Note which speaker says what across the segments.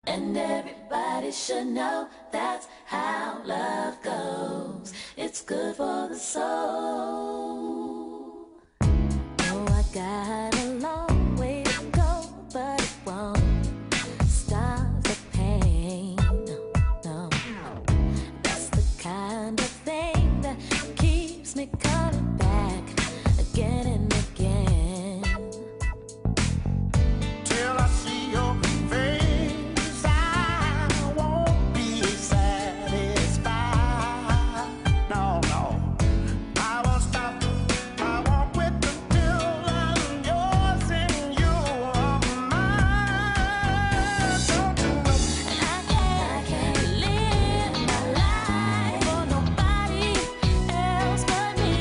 Speaker 1: And everybody should know that's how love goes. It's good for the soul. Oh, I got a long way to go, but it won't stop the pain. No, that's the kind of thing that keeps me coming back again and again.
Speaker 2: Till I see your face, I won't be satisfied. No, no, I won't stop. I won't quit until I'm yours and you are mine. Don't you know?
Speaker 1: I can't live my life for nobody else but me.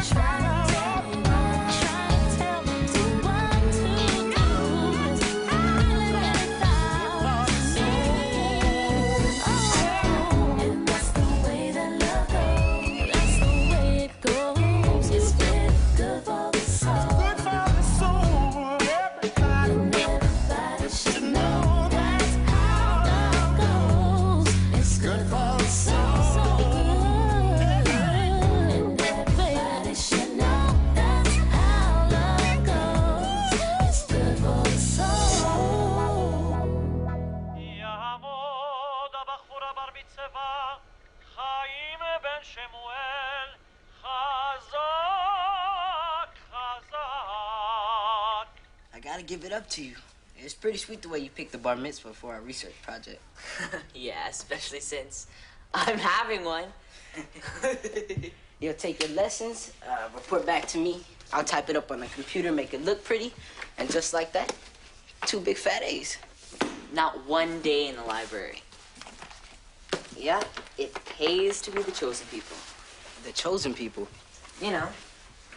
Speaker 1: Trying to tell me to what to do. I live without me. Oh, and that's the way that love goes. That's the way it goes. It's really good for the soul.
Speaker 2: Good for the soul, everybody.
Speaker 1: And everybody should know that's how love goes. It's good for the soul. So good. And everybody should know that's how love goes. It's good for the soul.
Speaker 3: יעמוד הבחור הבר מצבא, חיים בן שמואל, חזק, חזק.
Speaker 4: I gotta give it up to you. It's pretty sweet the way you picked the bar mitzvah for our research project.
Speaker 5: Yeah, especially since I'm having one.
Speaker 4: You'll take your lessons, report back to me. I'll type it up on the computer, make it look pretty, and just like that, 2 big fat A's.
Speaker 5: Not one day in the library. Yeah, it pays to be the chosen people.
Speaker 4: The chosen people.
Speaker 5: You know,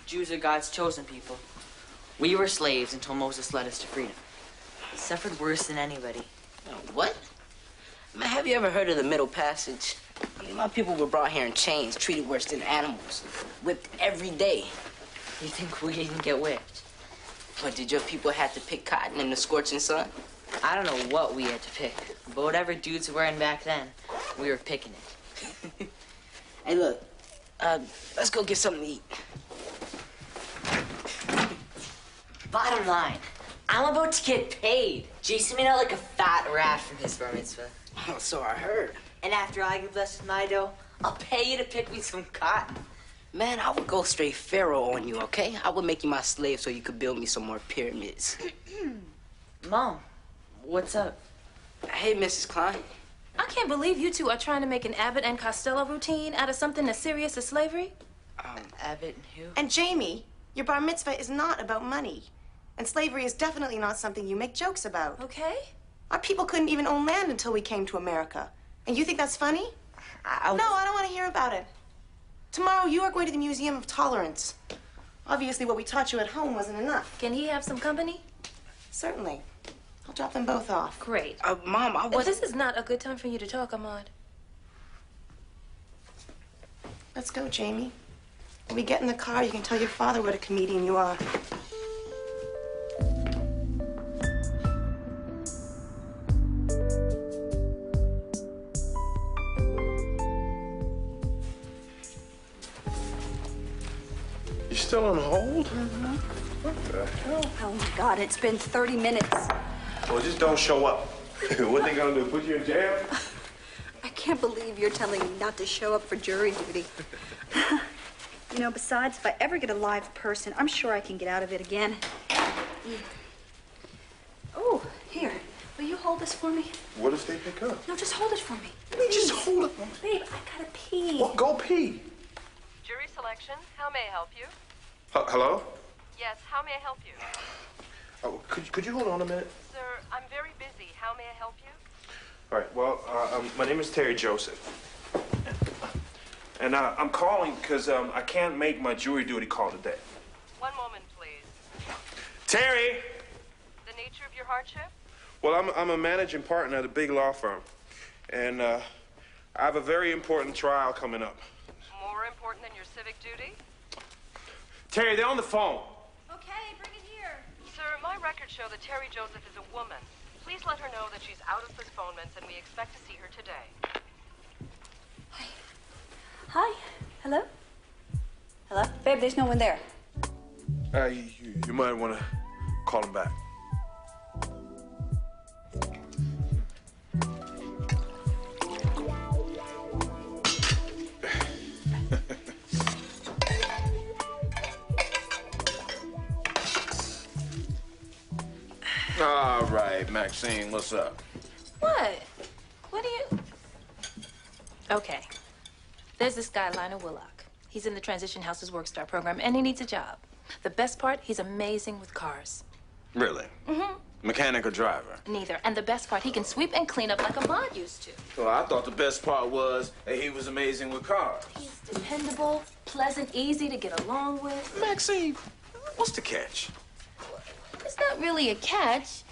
Speaker 5: Jews are God's chosen people. We were slaves until Moses led us to freedom. He suffered worse than anybody.
Speaker 4: What? Man, have you ever heard of the Middle Passage? I mean, my people were brought here in chains, treated worse than animals, whipped every day.
Speaker 5: You think we didn't get whipped?
Speaker 4: But did your people have to pick cotton in the scorching sun?
Speaker 5: I don't know what we had to pick, but whatever dudes were wearing back then, we were picking it.
Speaker 4: Hey, look, let's go get something to eat.
Speaker 5: Bottom line, I'm about to get paid. Jason made out like a fat rat from his bar mitzvah.
Speaker 4: Oh, so I heard.
Speaker 5: And after I get blessed with my dough, I'll pay you to pick me some cotton.
Speaker 4: Man, I would go straight pharaoh on you, okay? I would make you my slave so you could build me some more pyramids.
Speaker 5: Mom, what's up?
Speaker 4: Hey, Mrs. Klein.
Speaker 6: I can't believe you two are trying to make an Abbott and Costello routine out of something as serious as slavery.
Speaker 5: Abbott and who?
Speaker 7: And Jamie, your bar mitzvah is not about money. And slavery is definitely not something you make jokes about.
Speaker 6: Okay?
Speaker 7: Our people couldn't even own land until we came to America. And you think that's funny? No, I don't want to hear about it. Tomorrow you are going to the Museum of Tolerance. Obviously what we taught you at home wasn't enough.
Speaker 6: Can he have some company?
Speaker 7: Certainly. I'll drop them both off.
Speaker 6: Great.
Speaker 4: Mom, I was...
Speaker 6: This is not a good time for you to talk, Ahmad.
Speaker 7: Let's go, Jamie. When we get in the car, you can tell your father what a comedian you are.
Speaker 8: You still on hold?
Speaker 9: Mm-hmm.
Speaker 8: What the hell?
Speaker 9: Oh, my God, it's been 30 minutes.
Speaker 8: Well, just don't show up. What they gonna do, put you in jail?
Speaker 9: I can't believe you're telling me not to show up for jury duty. You know, besides, if I ever get a live person, I'm sure I can get out of it again. Oh, here. Will you hold this for me?
Speaker 8: What if they pick up?
Speaker 9: No, just hold it for me.
Speaker 8: Just hold it.
Speaker 9: Babe, I gotta pee.
Speaker 8: Well, go pee.
Speaker 10: Jury selection, how may I help you?
Speaker 8: Hello?
Speaker 10: Yes, how may I help you?
Speaker 8: Oh, could you hold on a minute?
Speaker 10: Sir, I'm very busy. How may I help you?
Speaker 8: All right, well, my name is Terry Joseph. And I'm calling because I can't make my jury duty call today.
Speaker 10: One moment, please.
Speaker 8: Terry!
Speaker 10: The nature of your hardship?
Speaker 8: Well, I'm a managing partner at a big law firm. And I have a very important trial coming up.
Speaker 10: More important than your civic duty?
Speaker 8: Terry, they're on the phone.
Speaker 6: Okay, bring it here.
Speaker 10: Sir, my records show that Terry Joseph is a woman. Please let her know that she's out of postponements, and we expect to see her today.
Speaker 9: Hi. Hello? Hello? Babe, there's no one there.
Speaker 8: You might want to call him back. All right, Maxine, what's up?
Speaker 6: What? What do you... Okay. There's this guy, Lionel Willock. He's in the Transition House's Work Star program, and he needs a job. The best part, he's amazing with cars.
Speaker 8: Really?
Speaker 6: Mm-hmm.
Speaker 8: Mechanic or driver?
Speaker 6: Neither. And the best part, he can sweep and clean up like a mod used to.
Speaker 8: Well, I thought the best part was that he was amazing with cars.
Speaker 6: He's dependable, pleasant, easy to get along with.
Speaker 8: Maxine, what's the catch?
Speaker 6: It's not really a catch,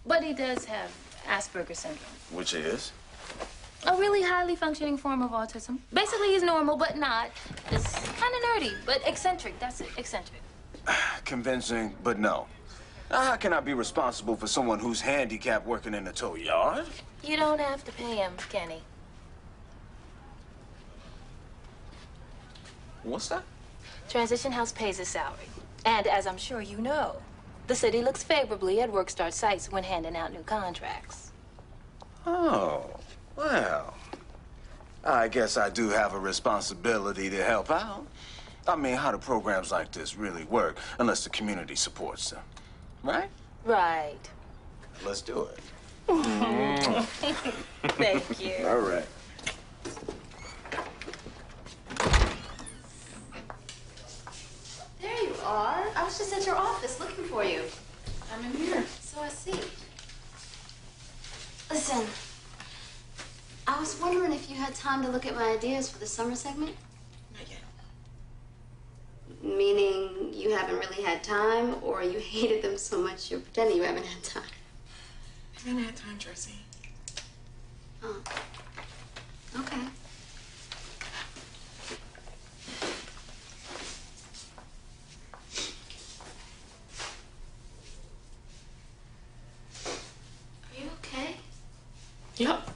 Speaker 6: but he does have Asperger's syndrome.
Speaker 8: Which is?
Speaker 6: A really highly functioning form of autism. Basically, he's normal, but not. It's kind of nerdy, but eccentric. That's it, eccentric.
Speaker 8: Convincing, but no. Now, how can I be responsible for someone who's handicapped working in the tow yard?
Speaker 6: You don't have to pay him, Kenny.
Speaker 8: What's that?
Speaker 6: Transition House pays his salary. And as I'm sure you know, the city looks favorably at WorkStar sites when handing out new contracts.
Speaker 8: Oh, well, I guess I do have a responsibility to help out. I mean, how do programs like this really work unless the community supports them, right?
Speaker 6: Right.
Speaker 8: Let's do it.
Speaker 6: Thank you.
Speaker 8: All right.
Speaker 11: There you are. I was just at your office looking for you. I'm in here. So I see. Listen, I was wondering if you had time to look at my ideas for the summer segment.
Speaker 7: Not yet.
Speaker 11: Meaning you haven't really had time, or you hated them so much you're pretending you haven't had time.
Speaker 7: I haven't had time, Tracy.
Speaker 11: Oh. Okay. Are you okay?
Speaker 7: Yep.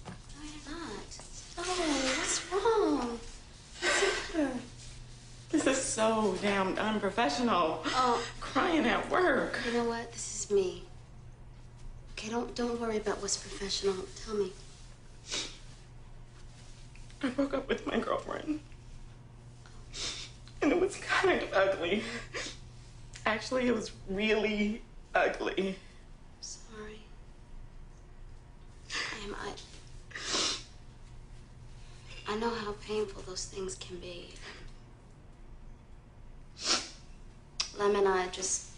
Speaker 11: No, you're not. Oh, what's wrong? What's the matter?
Speaker 7: This is so damn unprofessional.
Speaker 11: Oh.
Speaker 7: Crying at work.
Speaker 11: You know what? This is me. Okay, don't worry about what's professional. Tell me.
Speaker 7: I broke up with my girlfriend. And it was kind of ugly. Actually, it was really ugly.
Speaker 11: Sorry. I know how painful those things can be. Lem and I just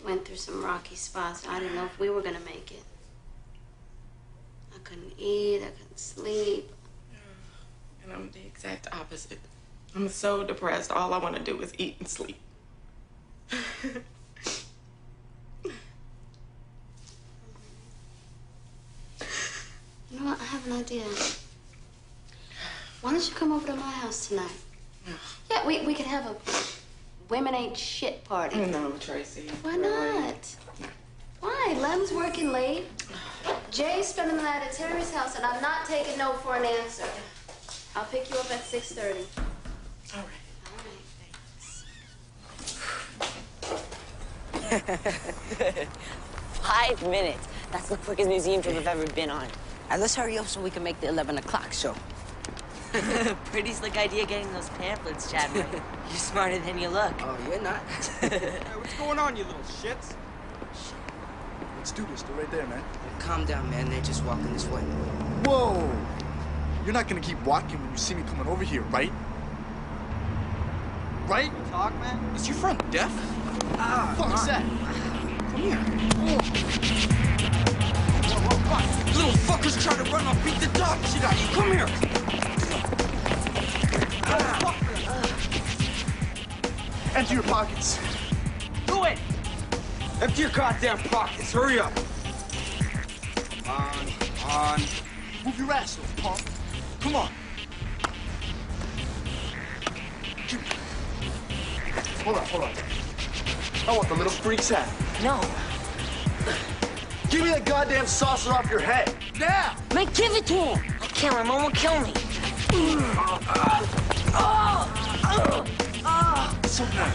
Speaker 11: went through some rocky spots. I didn't know if we were gonna make it. I couldn't eat, I couldn't sleep.
Speaker 7: And I'm the exact opposite. I'm so depressed. All I want to do is eat and sleep.
Speaker 11: You know what? I have an idea. Why don't you come over to my house tonight? Yeah, we could have a women ain't shit party.
Speaker 7: No, Tracy.
Speaker 11: Why not? Why? Lem's working late. Jay's spending the night at Terry's house, and I'm not taking no for an answer. I'll pick you up at 6:30.
Speaker 7: All right.
Speaker 5: 5 minutes. That's the quickest museum trip I've ever been on.
Speaker 4: And let's hurry up so we can make the 11 o'clock show.
Speaker 5: Pretty slick idea getting those pamphlets, Chadwick. You're smarter than you look.
Speaker 4: Oh, you're not.
Speaker 12: Hey, what's going on, you little shits? Let's do this. They're right there, man.
Speaker 4: Calm down, man. They're just walking this way.
Speaker 12: Whoa! You're not gonna keep walking when you see me coming over here, right? Right?
Speaker 13: Talk, man.
Speaker 12: Is your friend deaf? Ah, fuck's that? Come here. Whoa, little fuckers trying to run off, beat the dog shit out of you. Come here. Empty your pockets.
Speaker 13: Do it! Empty your goddamn pockets. Hurry up. Come on.
Speaker 12: Move your ass, little punk. Come on. Hold on. I want the little freak's hat.
Speaker 6: No.
Speaker 13: Give me that goddamn saucer off your head. Now!
Speaker 4: Man, give it to him. I can't. Ramon will kill me.
Speaker 13: It's okay.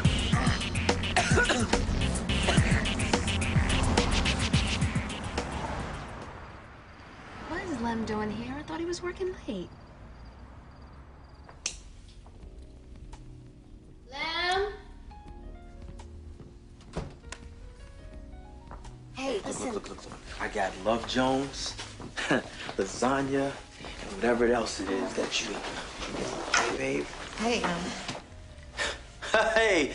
Speaker 11: What is Lem doing here? I thought he was working late. Lem? Hey, listen.
Speaker 13: Look. I got Love Jones, lasagna, and whatever else it is that you want. Hey, babe.
Speaker 7: Hey,
Speaker 13: Hey,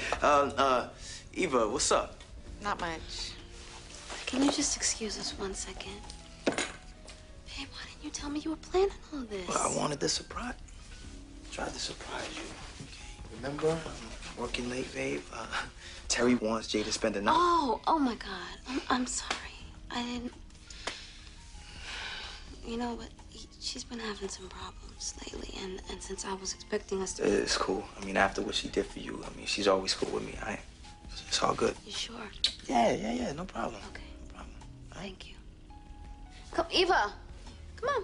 Speaker 13: Eva, what's up?
Speaker 7: not much.
Speaker 11: Can you just excuse us 1 second? Babe, why didn't you tell me you were planning all this?
Speaker 13: Well, I wanted to surprise. Tried to surprise you. Okay. Remember, I'm working late, babe. Terry wants Jay to spend the night.
Speaker 11: Oh my God. I'm sorry. I didn't. You know what? She's been having some problems lately, and since I was expecting us to.
Speaker 13: It's cool. I mean, after what she did for you, I mean, she's always cool with me. It's all good.
Speaker 11: You sure?
Speaker 13: Yeah. No problem.
Speaker 11: Okay.
Speaker 13: No problem.
Speaker 11: Thank you. Come, Eva. Come on.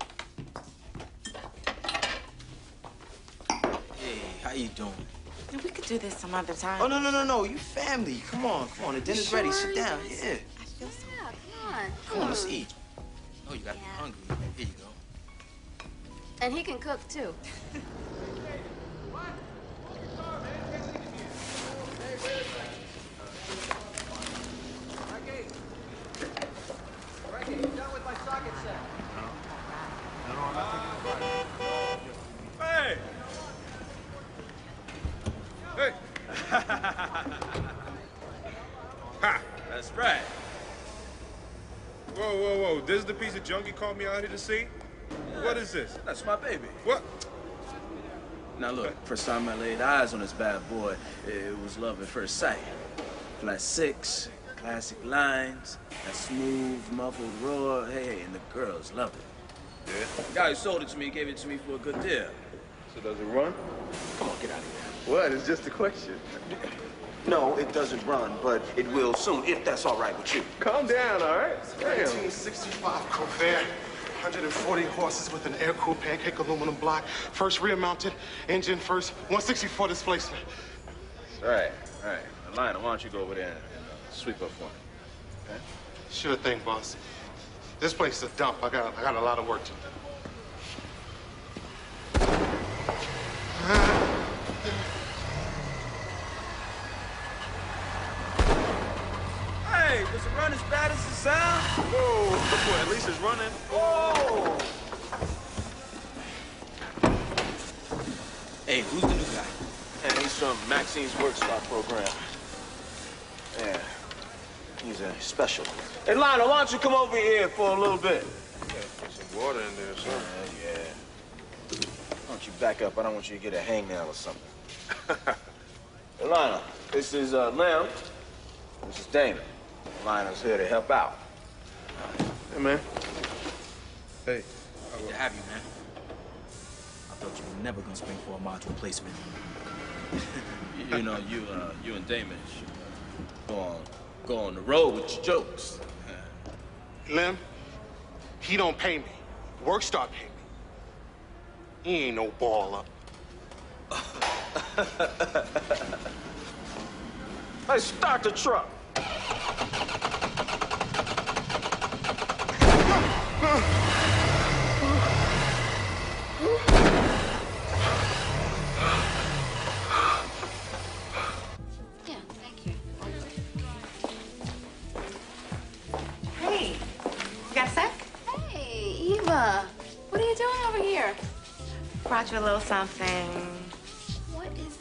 Speaker 13: Hey, how you doing?
Speaker 7: Yeah, we could do this some other time.
Speaker 13: Oh, no. You family. Come on. The dinner's ready. Sit down. Yeah.
Speaker 11: I feel so. Yeah, come on.
Speaker 13: Come on, let's eat. Oh, you gotta be hungry. Here you go.
Speaker 11: And he can cook too.
Speaker 14: Hey! Hey! Ha! That's right. Whoa. This is the piece of junk you called me out here to see? What is this?
Speaker 8: That's my baby.
Speaker 14: What?
Speaker 8: Now look, first time I laid eyes on this bad boy, it was love at first sight. Flat six, classic lines, that smooth, muffled roar. Hey, and the girls love it.
Speaker 14: Yeah?
Speaker 8: The guy who sold it to me gave it to me for a good deal.
Speaker 14: So does it run?
Speaker 8: Come on, get out of here.
Speaker 14: What? It's just a question.
Speaker 8: No, it doesn't run, but it will soon, if that's all right with you.
Speaker 14: Calm down, all right? Damn.
Speaker 15: 1965 Corvair, 140 horses with an air-cooled pancake aluminum block. First rear-mounted, engine first, 164 displacement.
Speaker 14: All right. Lionel, why don't you go over there and sweep up for me? Okay?
Speaker 15: Sure thing, boss. This place is a dump. I got a lot of work to do.
Speaker 8: Hey, does it run as bad as it sounds?
Speaker 14: Whoa, at least it's running.
Speaker 8: Whoa!
Speaker 13: Hey, who's the new guy?
Speaker 8: And he's from Maxine's Workshop program. Yeah, he's a special. Hey, Lionel, why don't you come over here for a little bit?
Speaker 14: Put some water in there, sir.
Speaker 8: Yeah. Why don't you back up? I don't want you to get a hangnail or something. Hey, Lionel, this is Lem. This is Damon. Lionel's here to help out.
Speaker 14: Hey, man. Hey.
Speaker 16: Good to have you, man. I thought you were never gonna spring for a module placement.
Speaker 8: You know, you and Damon should go on the road with your jokes.
Speaker 15: Lem, he don't pay me. Workstar pay me. He ain't no baller.
Speaker 8: Hey, start the truck.
Speaker 11: Yeah, thank you.
Speaker 7: Hey, you got a sec?
Speaker 11: Hey, Eva. What are you doing over here?
Speaker 7: Brought you a little something.
Speaker 11: What is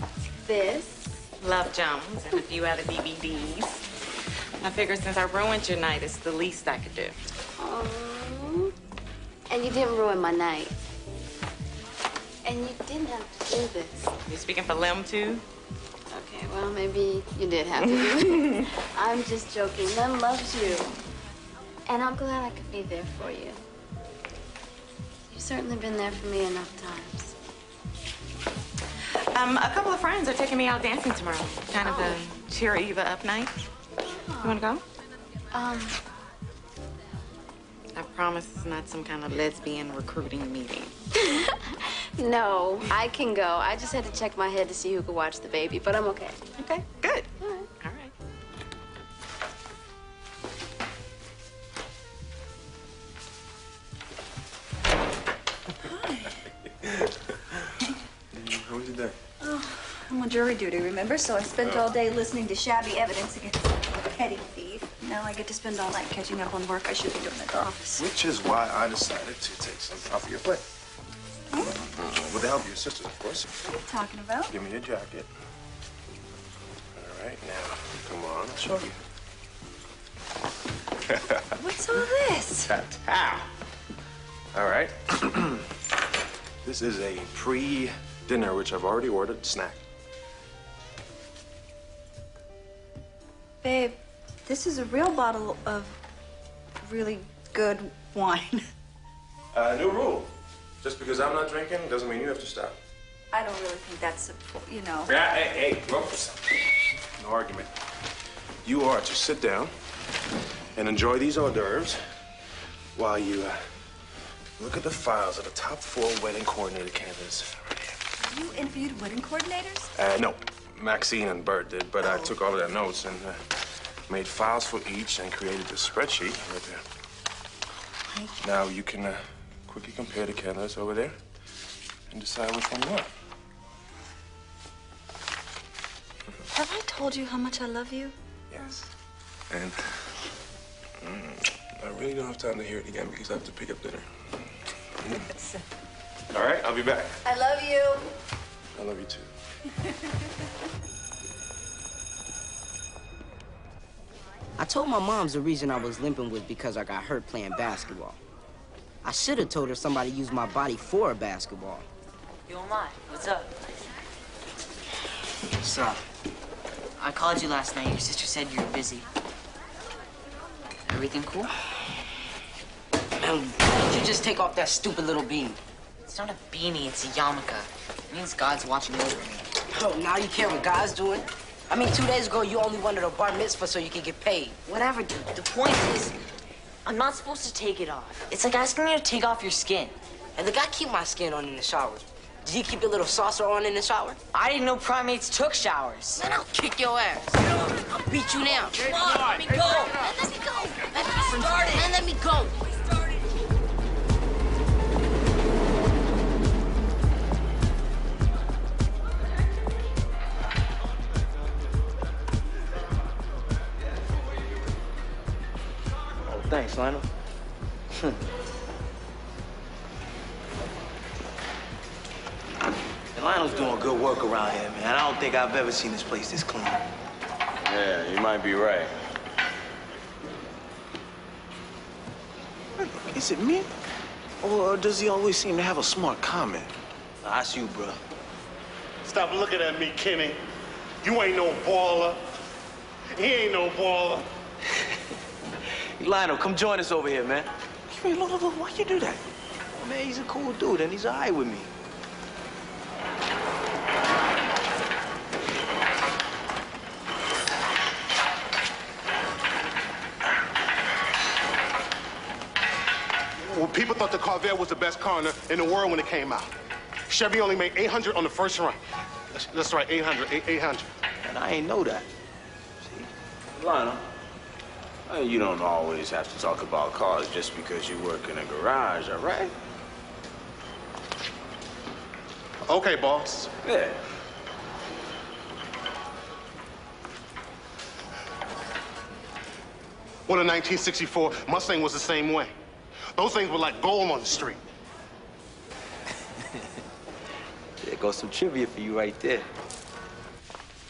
Speaker 11: this?
Speaker 7: Love Jones and a few other DVDs. I figure since I ruined your night, it's the least I could do.
Speaker 11: Oh. And you didn't ruin my night. And you didn't have to do this.
Speaker 7: You speaking for Lem, too?
Speaker 11: Okay, well, maybe you did have to do it. I'm just joking. Lem loves you. And I'm glad I could be there for you. You've certainly been there for me enough times.
Speaker 7: A couple of friends are taking me out dancing tomorrow. Kind of a cheer Eva up night. You want to go?
Speaker 17: I promise it's not some kind of lesbian recruiting meeting.
Speaker 11: No, I can go. I just had to check my head to see who could watch the baby, but I'm okay.
Speaker 17: Okay, good.
Speaker 11: All right.
Speaker 17: All right.
Speaker 13: How was your day?
Speaker 9: Oh, I'm on jury duty, remember? So I spent all day listening to shabby evidence against a petty thief. Now I get to spend all night catching up on work I should be doing at the office.
Speaker 13: Which is why I decided to take some off your plate. With the help of your sisters, of course.
Speaker 9: What are you talking about?
Speaker 13: Give me your jacket. All right, now, come on, I'll show you.
Speaker 9: What's all this?
Speaker 13: Ta-ta. All right. This is a pre-dinner, which I've already ordered, snack.
Speaker 9: Babe, this is a real bottle of really good wine.
Speaker 13: New rule. Just because I'm not drinking doesn't mean you have to stop.
Speaker 9: I don't really think that's, you know.
Speaker 13: Yeah, hey, whoops. No argument. You are to sit down and enjoy these hors d'oeuvres while you look at the files of the top 4 wedding coordinator candidates right here.
Speaker 9: You interviewed wedding coordinators?
Speaker 13: No, Maxine and Bert did, but I took all of their notes and made files for each and created this spreadsheet right there. Now you can quickly compare the candidates over there and decide which one you want.
Speaker 9: Have I told you how much I love you?
Speaker 13: Yes. And I really don't have time to hear it again because I have to pick up dinner. All right, I'll be back.
Speaker 9: I love you.
Speaker 13: I love you too.
Speaker 4: I told my moms the reason I was limping was because I got hurt playing basketball. I should have told her somebody used my body for a basketball.
Speaker 5: Yo, Mai, what's up?
Speaker 4: What's up?
Speaker 5: I called you last night. Your sister said you were busy. Everything cool?
Speaker 4: Man, why did you just take off that stupid little beanie?
Speaker 5: It's not a beanie, it's a yarmulke. It means God's watching over me.
Speaker 4: Oh, now you care what God's doing? I mean, 2 days ago, you only wanted a bar mitzvah so you could get paid.
Speaker 5: Whatever, dude. The point is, I'm not supposed to take it off. It's like asking you to take off your skin.
Speaker 4: And look, I keep my skin on in the shower. Did you keep your little saucer on in the shower?
Speaker 5: I didn't know primates took showers.
Speaker 4: Man, I'll kick your ass. I'll beat you now.
Speaker 5: Come on, let me go.
Speaker 4: Man, let me go. Man, let me go.
Speaker 13: Thanks, Lionel.
Speaker 18: Lionel's doing good work around here, man. I don't think I've ever seen this place this clean.
Speaker 14: Yeah, you might be right.
Speaker 8: Is it me? Or does he always seem to have a smart comment?
Speaker 18: That's you, bro.
Speaker 15: Stop looking at me, Kenny. You ain't no baller. He ain't no baller.
Speaker 18: Lionel, come join us over here, man.
Speaker 8: Hey, look, why you do that?
Speaker 18: Oh, man, he's a cool dude, and he's all right with me.
Speaker 15: Well, people thought the Corvette was the best car in the world when it came out. Chevy only made 800 on the first run. That's right, 800.
Speaker 18: And I ain't know that.
Speaker 14: Lionel, you don't always have to talk about cars just because you work in a garage, all right?
Speaker 15: Okay, boss.
Speaker 14: Yeah.
Speaker 15: Well, in 1964, Mustang was the same way. Those things were like gold on the street.
Speaker 18: There goes some trivia for you right there.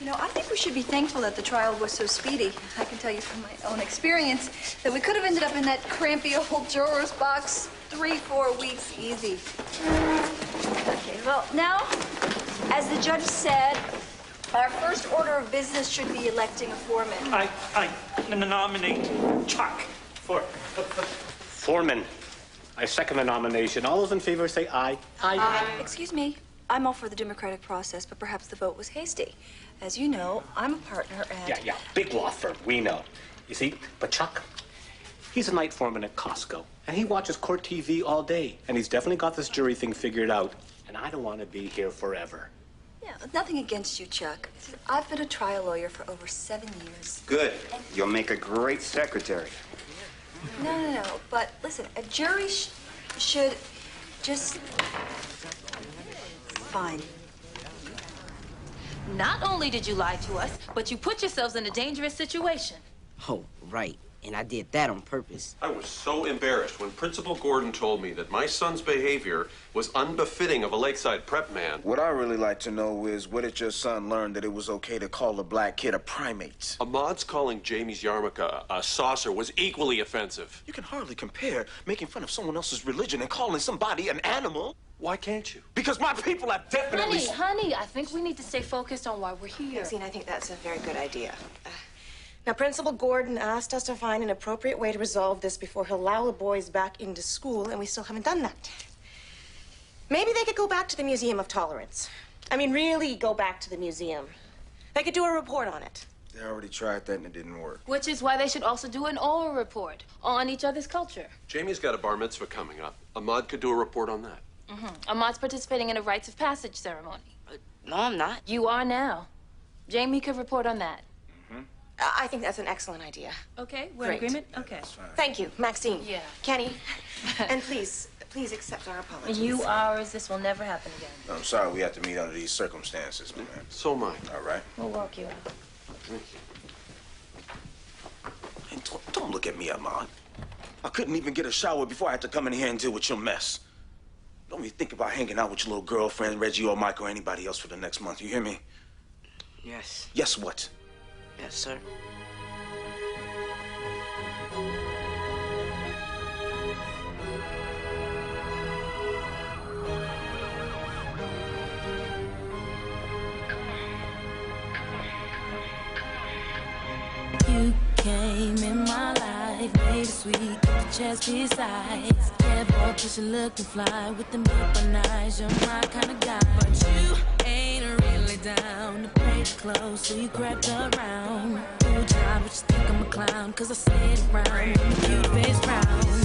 Speaker 9: You know, I think we should be thankful that the trial was so speedy. I can tell you from my own experience that we could have ended up in that crampy old juror's box 3-4 weeks easy. Okay, well, now, as the judge said, our first order of business should be electing a foreman.
Speaker 3: I nominate Chuck for...
Speaker 19: Foreman. I second the nomination. All those in favor say aye. Aye.
Speaker 9: Excuse me. I'm all for the democratic process, but perhaps the vote was hasty. As you know, I'm a partner at...
Speaker 19: Yeah. Big law firm. We know. You see, but Chuck, He's a night foreman at Costco, and he watches court TV all day, and he's definitely got this jury thing figured out, and I don't want to be here forever.
Speaker 9: Yeah, nothing against you, Chuck. I've been a trial lawyer for over 7 years.
Speaker 20: Good. You'll make a great secretary.
Speaker 9: No. But listen, a jury should just... Fine.
Speaker 6: Not only did you lie to us, but you put yourselves in a dangerous situation.
Speaker 4: Oh, right. And I did that on purpose.
Speaker 21: I was so embarrassed when Principal Gordon told me that my son's behavior was unbefitting of a Lakeside prep man.
Speaker 8: What I really like to know is, where did your son learn that it was okay to call a black kid a primate?
Speaker 21: Ahmad's calling Jamie's yarmulke a saucer was equally offensive.
Speaker 8: You can hardly compare making fun of someone else's religion and calling somebody an animal.
Speaker 21: Why can't you?
Speaker 8: Because my people have definitely...
Speaker 6: Honey, I think we need to stay focused on why we're here.
Speaker 7: Maxine, I think that's a very good idea. Now, Principal Gordon asked us to find an appropriate way to resolve this before he'll allow the boys back into school, and we still haven't done that. Maybe they could go back to the Museum of Tolerance. I mean, really go back to the museum. They could do a report on it.
Speaker 8: They already tried that and it didn't work.
Speaker 6: Which is why they should also do an oral report on each other's culture.
Speaker 21: Jamie's got a bar mitzvah coming up. Ahmad could do a report on that.
Speaker 6: Ahmad's participating in a rites of passage ceremony.
Speaker 4: No, I'm not.
Speaker 6: You are now. Jamie could report on that.
Speaker 7: I think that's an excellent idea.
Speaker 6: Okay, we're in
Speaker 7: Great.
Speaker 6: agreement? Okay.
Speaker 7: Thank you, Maxine.
Speaker 6: Yeah.
Speaker 7: Kenny, and please accept our apologies.
Speaker 6: You ours, this will never happen again.
Speaker 8: I'm sorry we have to meet under these circumstances, man.
Speaker 21: So am I.
Speaker 8: All right.
Speaker 6: We'll walk you out.
Speaker 21: Thank you.
Speaker 8: And don't look at me, Ahmad. I couldn't even get a shower before I had to come in here and deal with your mess. Don't even think about hanging out with your little girlfriend, Reggie or Mike or anybody else for the next month. You hear me?
Speaker 4: Yes.
Speaker 8: Yes, what?
Speaker 4: Yes, sir.
Speaker 1: You came in my life, made it sweet, with the chest besides. Yeah, boy, push you looking fly with them open eyes. You're my kind of guy, but you ain't really down to play it close, so you crept around. Good job, but you think I'm a clown, 'cause I stayed around when the cute face frown.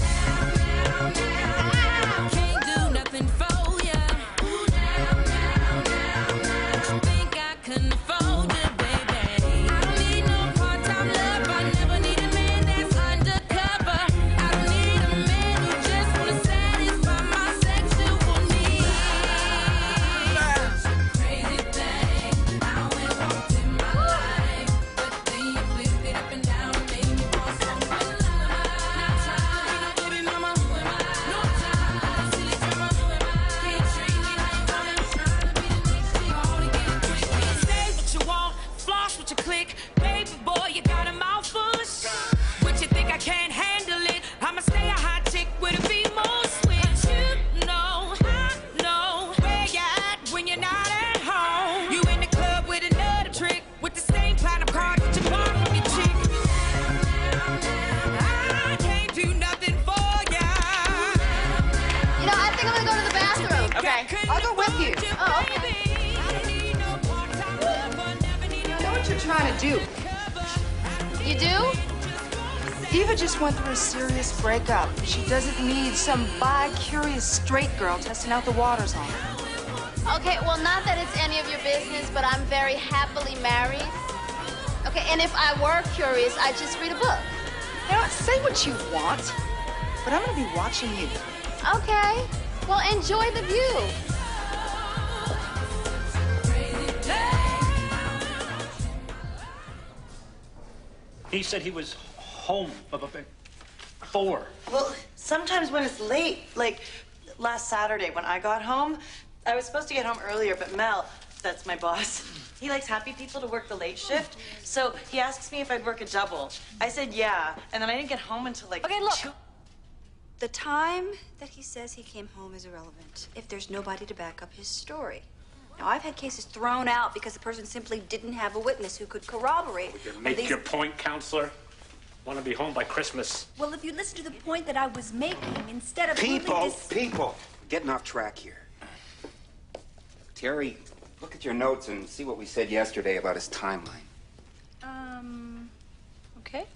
Speaker 1: Can't do nothing for ya. You think I can afford it, baby? I don't need no part-time love. I never need a man that's undercover. I don't need a man who just wanna satisfy my sexual needs. Crazy thing, I always walked in my life, but then you flipped it up and down and made me want something love. Not trying, baby mama, who am I? No time, silly drama, who am I? Can't treat me like I'm trying to be the next chick, all to get a quick. Say what you want, floss what you click, baby boy, you got a mouthful of shit. What you think I can't handle it? I'ma stay a hot chick with a female switch. You know, I know where you at when you're not at home. You in the club with another trick with the same platinum card that you bought from your chick. I can't do nothing for ya.
Speaker 11: You know, I think I'm gonna go to the bathroom.
Speaker 9: Okay, I'll go with you.
Speaker 11: Oh, okay.
Speaker 9: I know what you're trying to do.
Speaker 11: You do?
Speaker 9: Eva just went through a serious breakup. She doesn't need some bi-curious straight girl testing out the waters on her.
Speaker 11: Okay, well, not that it's any of your business, but I'm very happily married. Okay, and if I were curious, I'd just read a book.
Speaker 9: You know what? Say what you want, but I'm gonna be watching you.
Speaker 11: Okay, well, enjoy the view.
Speaker 3: He said he was home at 4.
Speaker 7: Well, sometimes when it's late, like last Saturday when I got home, I was supposed to get home earlier, but Mel, that's my boss, he likes happy people to work the late shift, so he asks me if I'd work a double. I said yeah, and then I didn't get home until like
Speaker 9: Okay, look.
Speaker 7: 2.
Speaker 9: The time that he says he came home is irrelevant if there's nobody to back up his story. Now, I've had cases thrown out because the person simply didn't have a witness who could corroborate.
Speaker 19: Make your point, counselor. Want to be home by Christmas.
Speaker 9: Well, if you listen to the point that I was making, instead of moving this...
Speaker 20: People, getting off track here. Terry, look at your notes and see what we said yesterday about his timeline.
Speaker 9: Okay.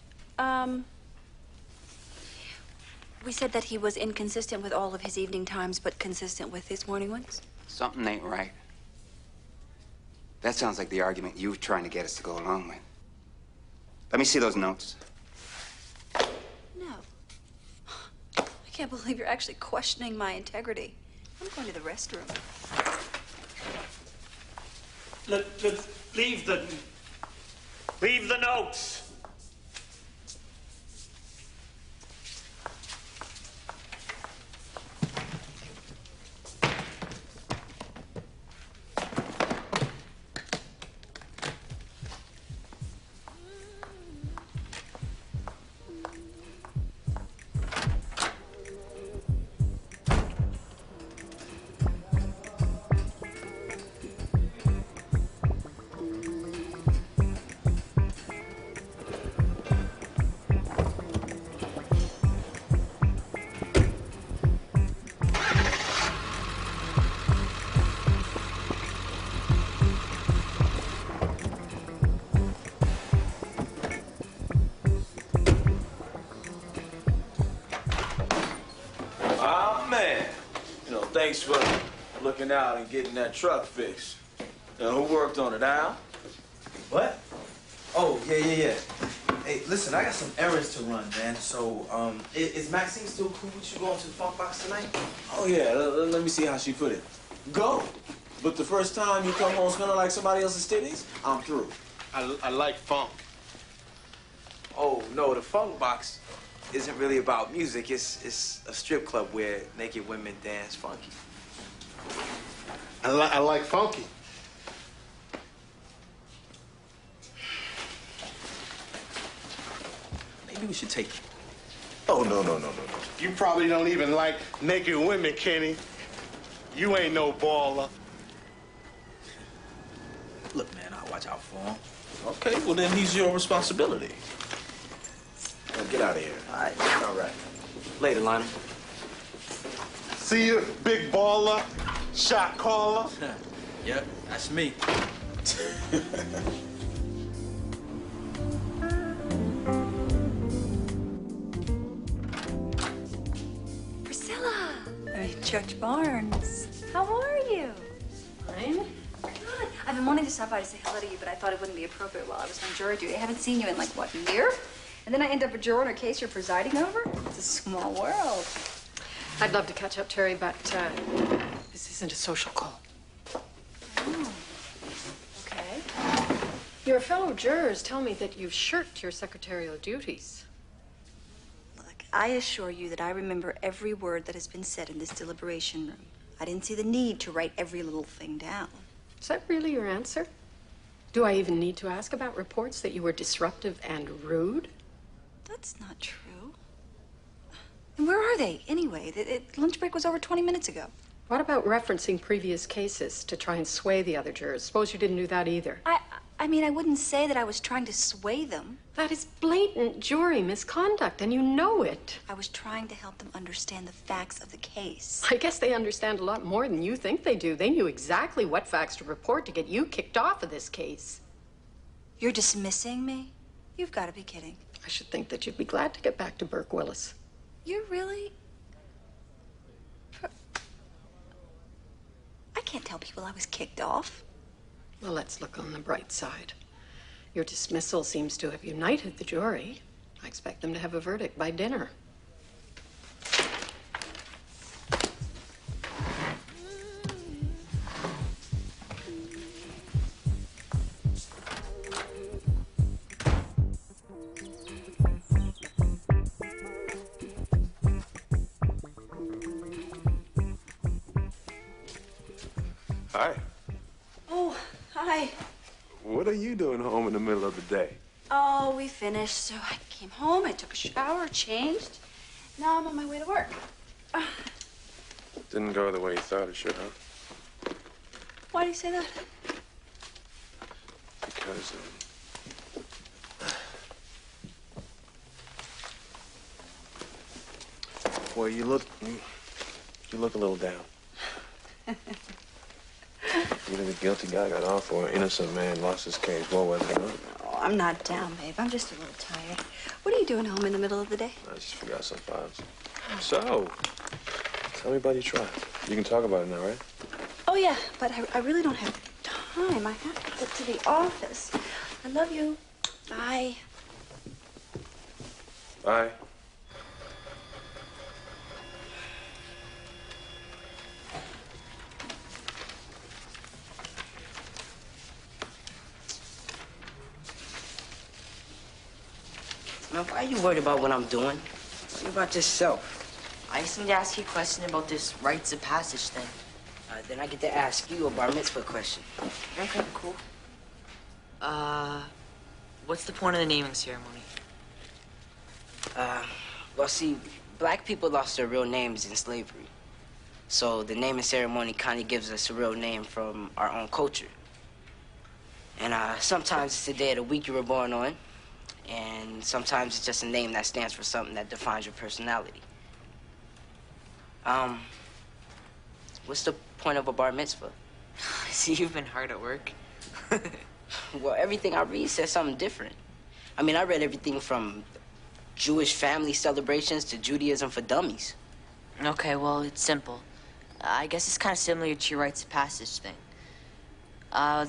Speaker 2: We said that he was inconsistent with all of his evening times, but consistent with his morning ones?
Speaker 20: Something ain't right. That sounds like the argument you were trying to get us to go along with. Let me see those notes.
Speaker 2: No. I can't believe you're actually questioning my integrity. I'm going to the restroom.
Speaker 3: Leave the notes.
Speaker 18: Thanks for looking out and getting that truck fixed. Who worked on it, Al?
Speaker 22: What? Oh, yeah. Hey, listen, I got some errands to run, man. So, is Maxine still cool with you going to the funk box tonight?
Speaker 18: Oh, yeah. Let me see how she put it. Go. But the first time you come home smelling like somebody else's titties, I'm through.
Speaker 15: I like funk.
Speaker 22: Oh, no, the funk box isn't really about music. It's a strip club where naked women dance funky.
Speaker 15: I like funky.
Speaker 22: Maybe we should take it.
Speaker 15: Oh, no. You probably don't even like naked women, Kenny. You ain't no baller.
Speaker 22: Look, man, I'll watch out for him.
Speaker 18: Okay, well, then he's your responsibility. Now, get out of here.
Speaker 22: All right. Later, Lionel.
Speaker 15: See you, big baller, shot caller.
Speaker 22: Yep, that's me.
Speaker 2: Priscilla! Judge Barnes. How are you? Fine. Good. I've been wanting to stop by to say hello to you, but I thought it wouldn't be appropriate while I was on jury duty. I haven't seen you in, like, what, a year? And then I end up a juror in a case you're presiding over? It's a small world.
Speaker 10: I'd love to catch up, Terry, but this isn't a social call.
Speaker 2: Oh. Okay.
Speaker 10: Your fellow jurors tell me that you've shirked your secretarial duties.
Speaker 2: Look, I assure you that I remember every word that has been said in this deliberation room. I didn't see the need to write every little thing down.
Speaker 10: Is that really your answer? Do I even need to ask about reports that you were disruptive and rude?
Speaker 2: That's not true. And where are they, anyway? The lunch break was over 20 minutes ago.
Speaker 10: What about referencing previous cases to try and sway the other jurors? Suppose you didn't do that either.
Speaker 2: I mean, I wouldn't say that I was trying to sway them.
Speaker 10: That is blatant jury misconduct, and you know it.
Speaker 2: I was trying to help them understand the facts of the case.
Speaker 10: I guess they understand a lot more than you think they do. They knew exactly what facts to report to get you kicked off of this case.
Speaker 2: You're dismissing me? You've got to be kidding.
Speaker 10: I should think that you'd be glad to get back to Burke Willis.
Speaker 2: You're really... I can't tell people I was kicked off.
Speaker 10: Well, let's look on the bright side. Your dismissal seems to have united the jury. I expect them to have a verdict by dinner.
Speaker 13: Hi.
Speaker 2: Oh, hi.
Speaker 13: What are you doing home in the middle of the day?
Speaker 2: Oh, we finished, so I came home, I took a shower, changed. Now I'm on my way to work.
Speaker 13: Didn't go the way you thought it should, huh?
Speaker 2: Why do you say that?
Speaker 13: Because, well, you look a little down. You're the guilty guy got off for an innocent man lost his case. What was it, huh?
Speaker 2: Oh,
Speaker 9: I'm not down, babe. I'm just a little tired. What are you doing home in the middle of the day?
Speaker 13: I just forgot some files. So, tell me about your trial. You can talk about it now, right?
Speaker 9: Oh, yeah, but I really don't have time. I have to get to the office. I love you. Bye.
Speaker 13: Bye.
Speaker 4: Man, why are you worried about what I'm doing? What about yourself?
Speaker 5: I just need to ask you a question about this rites of passage thing.
Speaker 4: Then I get to ask you a bar mitzvah question.
Speaker 5: Okay, cool. What's the point of the naming ceremony?
Speaker 4: Well, see, black people lost their real names in slavery. So the naming ceremony kind of gives us a real name from our own culture. And sometimes it's the day of the week you were born on. And sometimes it's just a name that stands for something that defines your personality. What's the point of a bar mitzvah?
Speaker 5: See, you've been hard at work.
Speaker 4: Well, everything I read says something different. I mean, I read everything from Jewish family celebrations to Judaism for dummies.
Speaker 5: Okay, well, it's simple. I guess it's kind of similar to your rites of passage thing.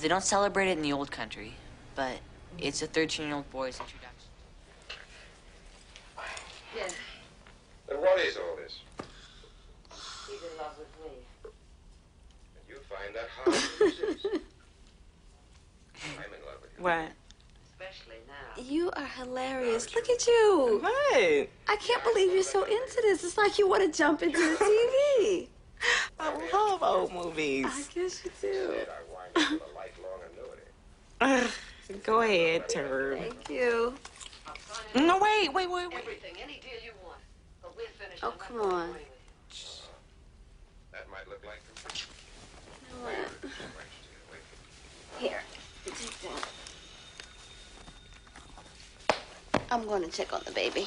Speaker 5: They don't celebrate it in the old country, but it's a 13-year-old boy's introduction.
Speaker 4: Yeah.
Speaker 13: And what is all this?
Speaker 4: He's in love with me.
Speaker 13: And you find that hard to resist. I'm in love with you.
Speaker 17: What?
Speaker 4: Especially now.
Speaker 9: You are hilarious. Look at you.
Speaker 17: What?
Speaker 9: I can't believe you're so into this. It's like you want to jump into the TV.
Speaker 17: I love old movies.
Speaker 9: I guess you do.
Speaker 13: I wind up with a lifelong annuity.
Speaker 17: Go ahead, Turd.
Speaker 9: Thank you.
Speaker 17: No, wait.
Speaker 12: Everything, any deal you want. But we'll finish.
Speaker 9: Oh, come on.
Speaker 13: That might look like completion.
Speaker 9: What? Here, take that. I'm going to check on the baby.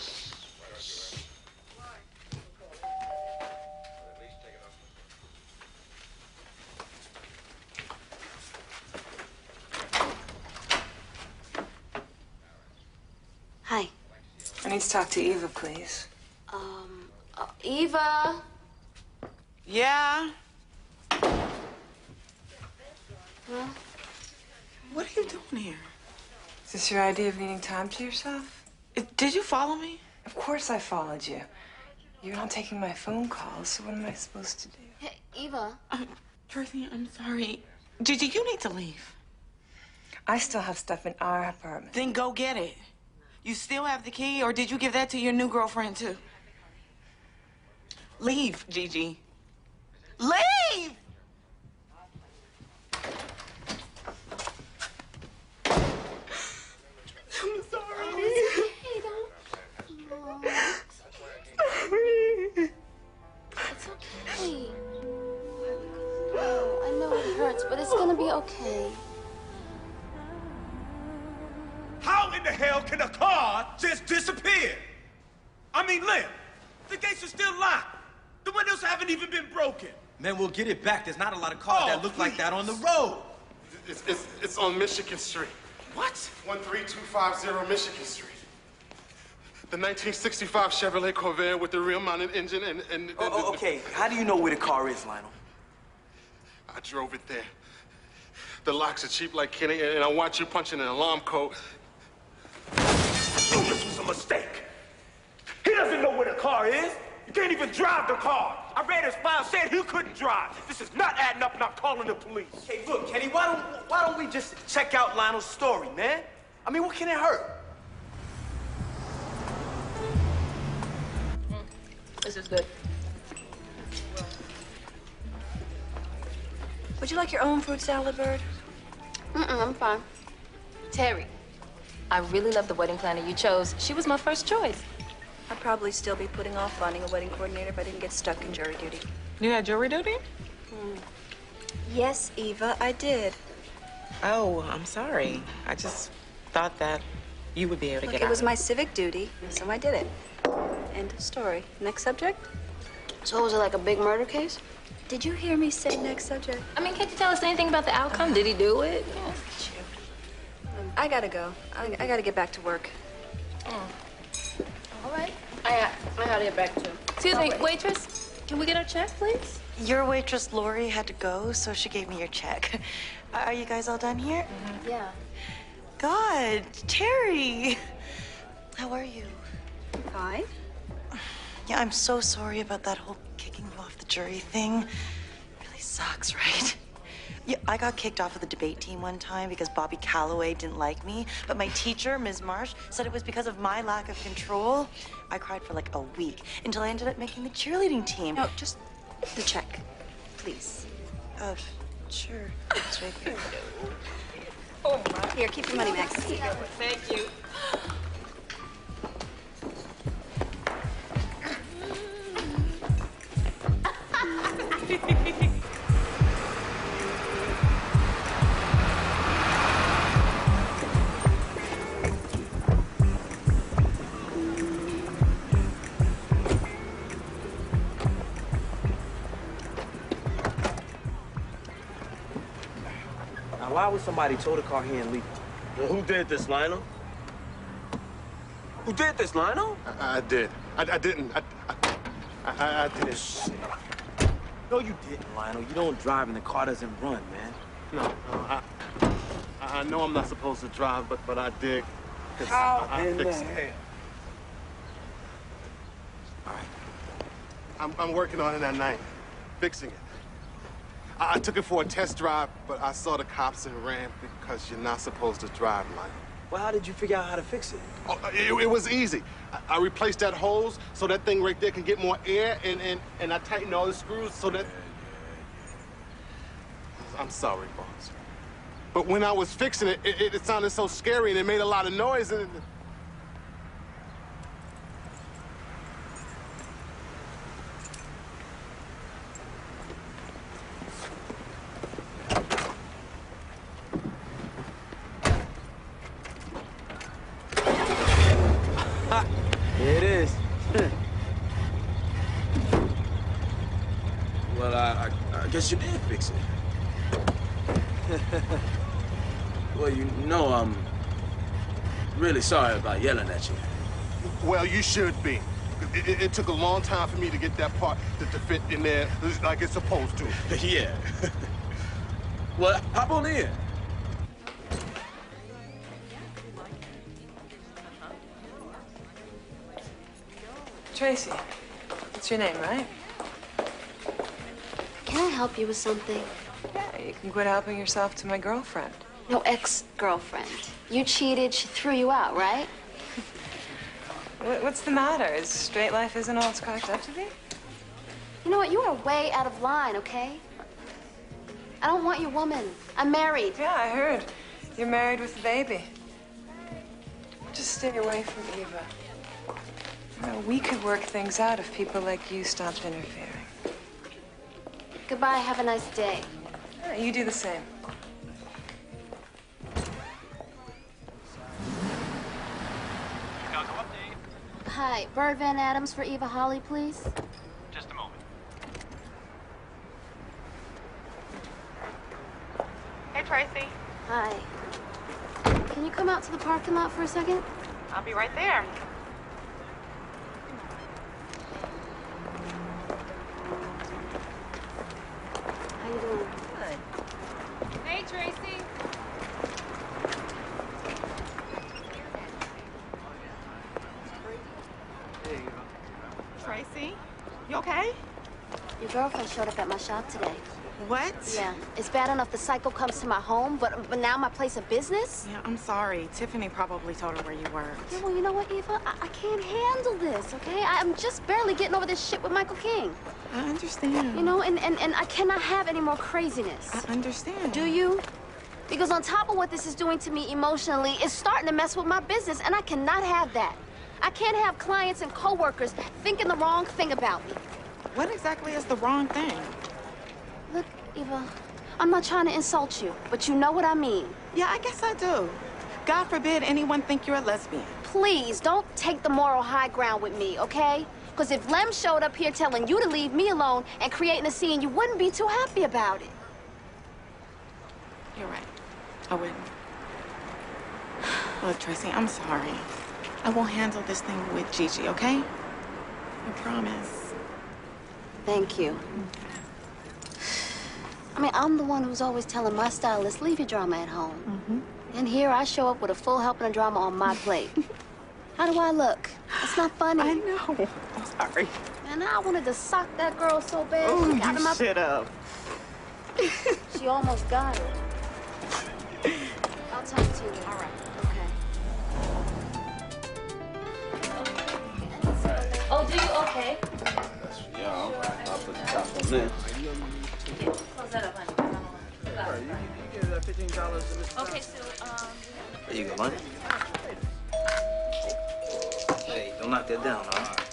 Speaker 9: Hi.
Speaker 16: I need to talk to Eva, please.
Speaker 9: Eva.
Speaker 17: Yeah?
Speaker 9: Huh?
Speaker 17: What are you doing here?
Speaker 16: Is this your idea of needing time to yourself?
Speaker 17: Did you follow me?
Speaker 16: Of course I followed you. You're not taking my phone calls, so what am I supposed to do?
Speaker 9: Hey, Eva.
Speaker 17: Tracy, I'm sorry. Gigi, you need to leave.
Speaker 16: I still have stuff in our apartment.
Speaker 17: Then go get it. You still have the key, or did you give that to your new girlfriend, too? Leave, Gigi. Leave! I'm sorry.
Speaker 9: Hey, don't.
Speaker 17: Sorry.
Speaker 9: It's okay. Oh, I know it hurts, but it's gonna be okay.
Speaker 3: How in the hell can a car just disappear? I mean, Lynn, the gates are still locked. The windows haven't even been broken.
Speaker 22: Man, we'll get it back. There's not a lot of cars that look like that on the road.
Speaker 15: It's on Michigan Street.
Speaker 3: What?
Speaker 15: 13250 Michigan Street. The 1965 Chevrolet Corvair with the rear-mounted engine and
Speaker 22: Okay. How do you know where the car is, Lionel?
Speaker 15: I drove it there. The locks are cheap like Kenny, and I watched you punching an alarm code.
Speaker 3: Oh, this was a mistake. He doesn't know where the car is. You can't even drive the car. I read his file, said he couldn't drive. This is not adding up, and I'm calling the police.
Speaker 22: Hey, look, Kenny, why don't we just check out Lionel's story, man? I mean, what can it hurt?
Speaker 6: This is good.
Speaker 9: Would you like your own fruit salad, Bird? I'm fine.
Speaker 6: Terry, I really love the wedding planner you chose. She was my first choice.
Speaker 9: I'd probably still be putting off finding a wedding coordinator if I didn't get stuck in jury duty.
Speaker 17: You had jury duty?
Speaker 9: Yes, Eva, I did.
Speaker 17: Oh, I'm sorry. I just thought that you would be able to
Speaker 9: Look,
Speaker 17: get
Speaker 9: it
Speaker 17: out
Speaker 9: was
Speaker 17: of
Speaker 9: my civic duty, so I did it. End of story. Next subject? So was it like a big murder case? Did you hear me say next subject?
Speaker 6: I mean, can't you tell us anything about the outcome? Did he do it?
Speaker 9: I gotta go. I gotta get back to work.
Speaker 6: All right.
Speaker 11: I gotta get back to.
Speaker 6: Excuse me, waitress. Can we get our check, please?
Speaker 14: Your waitress, Lori, had to go, so she gave me your check. Are you guys all done here?
Speaker 11: Yeah.
Speaker 14: God, Terry. How are you?
Speaker 9: Fine.
Speaker 14: Yeah, I'm so sorry about that whole kicking you off the jury thing. It really sucks, right? Yeah, I got kicked off of the debate team one time because Bobby Calloway didn't like me. But my teacher, Ms. Marsh, said it was because of my lack of control. I cried for like a week until I ended up making the cheerleading team.
Speaker 9: No, just the check, please.
Speaker 14: Sure. It's right here.
Speaker 9: Oh, my. Here, keep your money, Max.
Speaker 17: Thank you.
Speaker 22: Now, why would somebody tow the car here and leave it?
Speaker 18: Well, who did this, Lionel? Who did this, Lionel?
Speaker 15: I did. I didn't. I did.
Speaker 22: No, you didn't, Lionel. You don't drive and the car doesn't run, man.
Speaker 15: No, I know I'm not supposed to drive, but I did. 'Cause
Speaker 22: How
Speaker 15: I
Speaker 22: in the
Speaker 15: fixed it.
Speaker 22: hell?
Speaker 15: All right. I'm working on it at night, fixing it. I took it for a test drive, but I saw the cops and ran because you're not supposed to drive, Lionel.
Speaker 22: Well, how did you figure out how to fix it?
Speaker 15: Oh, it was easy. I replaced that hose so that thing right there can get more air, and I tightened all the screws so that... I'm sorry, boss. But when I was fixing it, it sounded so scary and it made a lot of noise and...
Speaker 22: Here it is.
Speaker 18: Well, I guess you did fix it. Well, you know, I'm really sorry about yelling at you.
Speaker 15: Well, you should be. It took a long time for me to get that part to fit in there like it's supposed to.
Speaker 18: Yeah. Well, hop on in.
Speaker 16: Tracy, it's your name, right?
Speaker 11: Can I help you with something?
Speaker 16: Yeah, you can quit helping yourself to my girlfriend.
Speaker 11: No, ex-girlfriend. You cheated, she threw you out, right?
Speaker 16: What's the matter? Is straight life isn't all it's cracked up to be?
Speaker 11: You know what? You are way out of line, okay? I don't want your woman. I'm married.
Speaker 16: Yeah, I heard. You're married with a baby. Just stay away from Eva. You know, we could work things out if people like you stopped interfering.
Speaker 11: Goodbye, have a nice day.
Speaker 16: Yeah, you do the same.
Speaker 11: Hi, Bird Van Adams for Eva Holly, please.
Speaker 21: Just a moment.
Speaker 17: Hey, Tracy.
Speaker 11: Hi. Can you come out to the parking lot for a second?
Speaker 17: I'll be right there.
Speaker 11: How you doing?
Speaker 17: Good. Hey, Tracy. Tracy, you okay?
Speaker 11: Your girlfriend showed up at my shop today.
Speaker 17: What?
Speaker 11: Yeah. It's bad enough the psycho comes to my home, but now my place of business?
Speaker 17: Yeah, I'm sorry. Tiffany probably told her where you worked.
Speaker 11: Yeah, well, you know what, Eva? I can't handle this, okay? I'm just barely getting over this shit with Michael King.
Speaker 17: I understand.
Speaker 11: You know, and I cannot have any more craziness.
Speaker 17: I understand.
Speaker 11: Do you? Because on top of what this is doing to me emotionally, it's starting to mess with my business, and I cannot have that. I can't have clients and coworkers thinking the wrong thing about me.
Speaker 17: What exactly is the wrong thing?
Speaker 11: Look, Eva, I'm not trying to insult you, but you know what I mean.
Speaker 17: Yeah, I guess I do. God forbid anyone think you're a lesbian.
Speaker 11: Please, don't take the moral high ground with me, okay? Because if Lem showed up here telling you to leave me alone and creating a scene, you wouldn't be too happy about it.
Speaker 17: You're right. I wouldn't. Look, Tracy, I'm sorry. I will handle this thing with Gigi, okay? I promise.
Speaker 11: Thank you. I mean, I'm the one who's always telling my stylist, leave your drama at home. And here I show up with a full helping of drama on my plate. How do I look? It's not funny. I
Speaker 17: know. I'm sorry.
Speaker 11: Man, I wanted to sock that girl so bad.
Speaker 17: Oh,
Speaker 11: She got in
Speaker 17: you
Speaker 11: my...
Speaker 17: shut up.
Speaker 11: She almost got it. I'll talk to you. All right. Okay.
Speaker 6: Oh, do you? Okay.
Speaker 18: That's for y'all. I'll put the top on this.
Speaker 6: Close that up, honey.
Speaker 18: You give that $15 to Mr.
Speaker 6: Okay, so,
Speaker 22: There you go, Lonnie. Hey, don't knock that down, all right?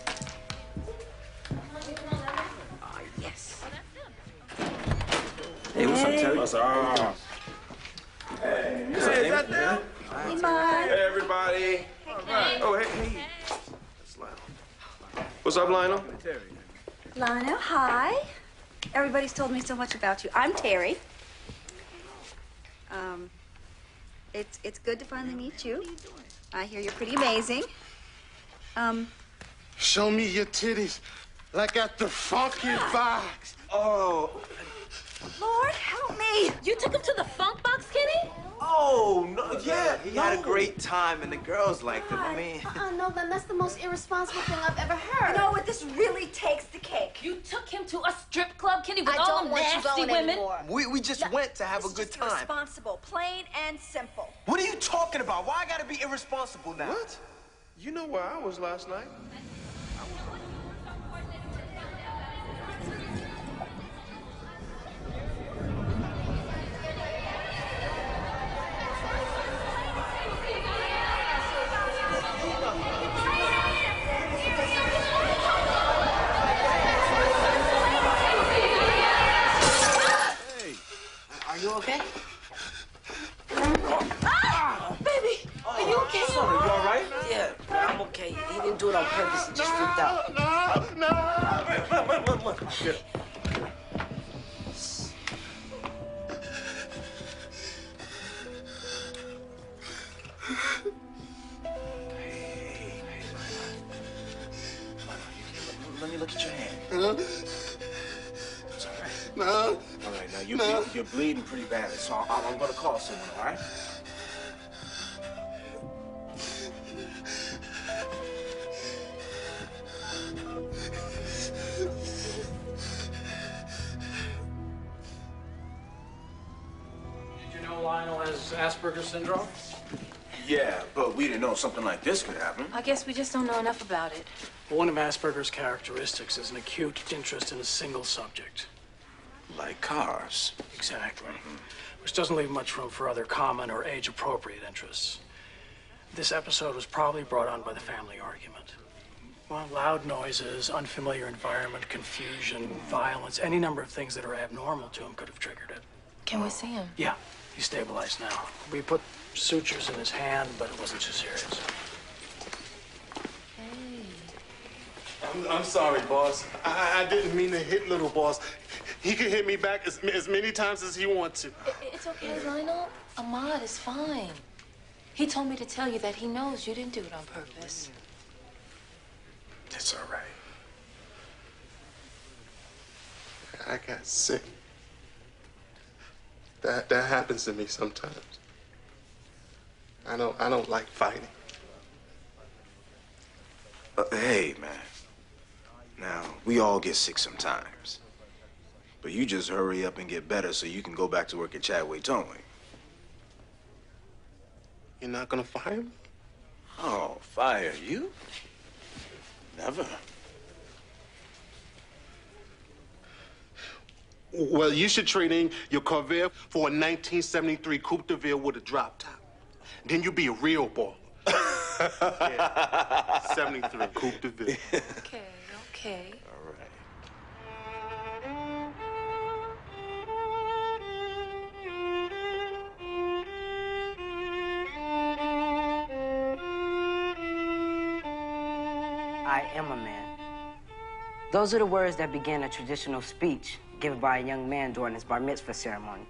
Speaker 6: yes.
Speaker 22: Hey, what's up, Terry?
Speaker 13: What's up? Hey, is that them?
Speaker 9: Hey, Mark.
Speaker 13: Hey, everybody.
Speaker 9: Hey,
Speaker 13: Oh, hey. That's Lionel. What's up, Lionel?
Speaker 9: Lionel, hi. Everybody's told me so much about you. I'm Terry. It's good to finally meet you. I hear you're pretty amazing.
Speaker 15: Show me your titties like at the Funky Box.
Speaker 22: Oh.
Speaker 6: Lord, help me. You took him to the funk box, Kitty?
Speaker 22: Oh, no, yeah. He had a great time, and the girls liked him. I mean...
Speaker 11: No, then that's the most irresponsible thing I've ever heard.
Speaker 9: You know what? This really takes the cake.
Speaker 6: You took him to a strip club, Kitty, with
Speaker 9: I
Speaker 6: all
Speaker 9: don't
Speaker 6: them
Speaker 9: want you
Speaker 6: nasty
Speaker 9: going
Speaker 6: women?
Speaker 9: anymore.
Speaker 22: We just went to have a good time.
Speaker 9: Irresponsible, plain and simple.
Speaker 22: What are you talking about? Why I gotta be irresponsible now?
Speaker 13: What? You know where I was last night?
Speaker 4: Are you okay?
Speaker 6: Ah! Baby! Are you okay?
Speaker 4: Son, are you all right? Yeah, I'm okay. He didn't do it on purpose. He just freaked out.
Speaker 15: No.
Speaker 4: Get
Speaker 22: Let me look at your hand.
Speaker 15: It's
Speaker 22: all right.
Speaker 15: No.
Speaker 22: All right, now you're bleeding pretty badly, so I'm gonna call someone, all right?
Speaker 19: Did you know Lionel has Asperger's syndrome?
Speaker 18: Yeah, but we didn't know something like this could happen.
Speaker 6: I guess we just don't know enough about it.
Speaker 19: One of Asperger's characteristics is an acute interest in a single subject.
Speaker 18: Like cars.
Speaker 19: Exactly. Which doesn't leave much room for other common or age-appropriate interests. This episode was probably brought on by the family argument. Well, loud noises, unfamiliar environment, confusion, violence, any number of things that are abnormal to him could have triggered it.
Speaker 6: Can we see him?
Speaker 19: Yeah, he's stabilized now. We put sutures in his hand, but it wasn't too serious.
Speaker 15: I'm sorry, boss. I didn't mean to hit little boss. He can hit me back as many times as he wants to.
Speaker 6: It's okay, Lionel. Ahmad is fine. He told me to tell you that he knows you didn't do it on purpose.
Speaker 18: It's all right.
Speaker 15: I got sick. That happens to me sometimes. I don't like fighting.
Speaker 18: Hey, man. Now, we all get sick sometimes. But you just hurry up and get better so you can go back to work at Chadwick Towing.
Speaker 15: You're not gonna fire me?
Speaker 18: Oh, fire you? Never.
Speaker 15: Well, you should trade in your Corvair for a 1973 Coupe de Ville with a drop top. Then you'll be a real baller. Yeah. 73 Coupe de Ville.
Speaker 6: Okay.
Speaker 18: All right.
Speaker 4: I am a man. Those are the words that began a traditional speech given by a young man during his bar mitzvah ceremony.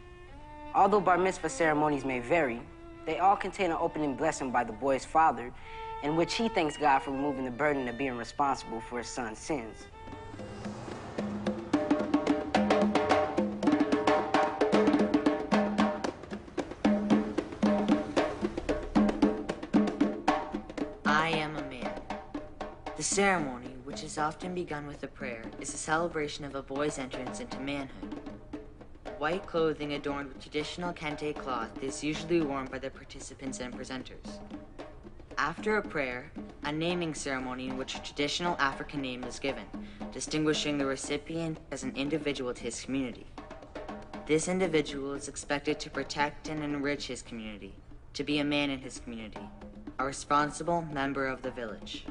Speaker 4: Although bar mitzvah ceremonies may vary, They all contain an opening blessing by the boy's father, in which he thanks God for removing the burden of being responsible for his son's sins.
Speaker 5: I am a man. The ceremony, which is often begun with a prayer, is a celebration of a boy's entrance into manhood. White clothing adorned with traditional kente cloth is usually worn by the participants and presenters. After a prayer, a naming ceremony in which a traditional African name is given, distinguishing the recipient as an individual to his community. This individual is expected to protect and enrich his community, to be a man in his community, a responsible member of the village.